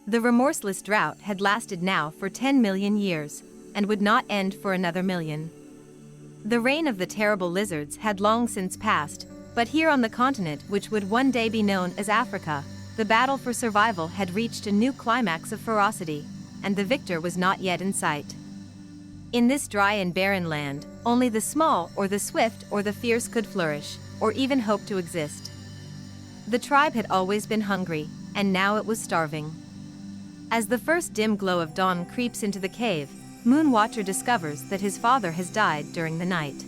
The remorseless drought had lasted now for 10 million years, and would not end for another million. The reign of the terrible lizards had long since passed, but here on the continent which would one day be known as Africa, the battle for survival had reached a new climax of ferocity, and the victor was not yet in sight. In this dry and barren land, only the small or the swift or the fierce could flourish, or even hope to exist. The tribe had always been hungry, and now it was starving. As the first dim glow of dawn creeps into the cave, Moonwatcher discovers that his father has died during the night.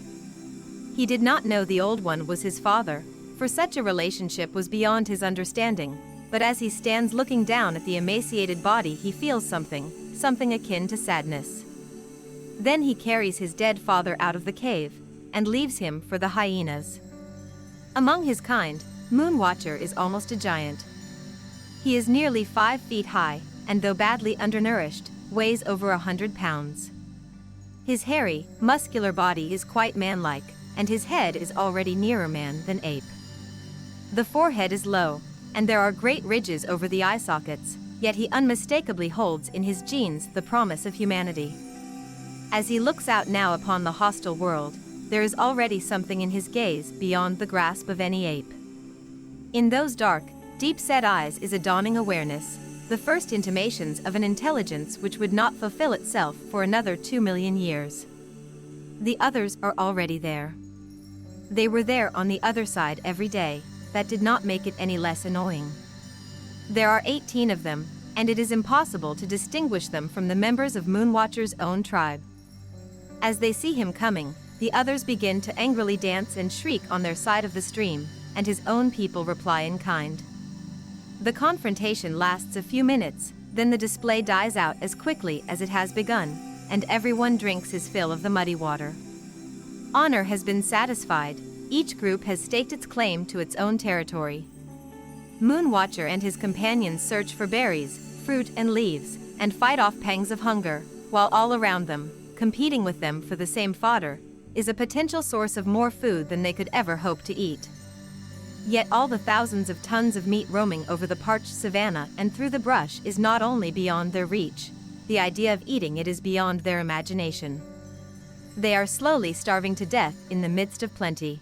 He did not know the Old One was his father, for such a relationship was beyond his understanding, but as he stands looking down at the emaciated body he feels something akin to sadness. Then he carries his dead father out of the cave, and leaves him for the hyenas. Among his kind, Moonwatcher is almost a giant. He is nearly 5 feet high, and though badly undernourished, weighs over 100 pounds. His hairy, muscular body is quite man-like, and his head is already nearer man than ape. The forehead is low, and there are great ridges over the eye sockets, yet he unmistakably holds in his genes the promise of humanity. As he looks out now upon the hostile world, there is already something in his gaze beyond the grasp of any ape. In those dark, deep-set eyes is a dawning awareness, the first intimations of an intelligence which would not fulfill itself for another 2 million years. The others are already there. They were there on the other side every day, that did not make it any less annoying. There are 18 of them, and it is impossible to distinguish them from the members of Moonwatcher's own tribe. As they see him coming, the others begin to angrily dance and shriek on their side of the stream, and his own people reply in kind. The confrontation lasts a few minutes, then the display dies out as quickly as it has begun, and everyone drinks his fill of the muddy water. Honor has been satisfied, each group has staked its claim to its own territory. Moonwatcher and his companions search for berries, fruit and leaves, and fight off pangs of hunger, while all around them, competing with them for the same fodder, is a potential source of more food than they could ever hope to eat. Yet all the thousands of tons of meat roaming over the parched savanna and through the brush is not only beyond their reach, the idea of eating it is beyond their imagination. They are slowly starving to death in the midst of plenty.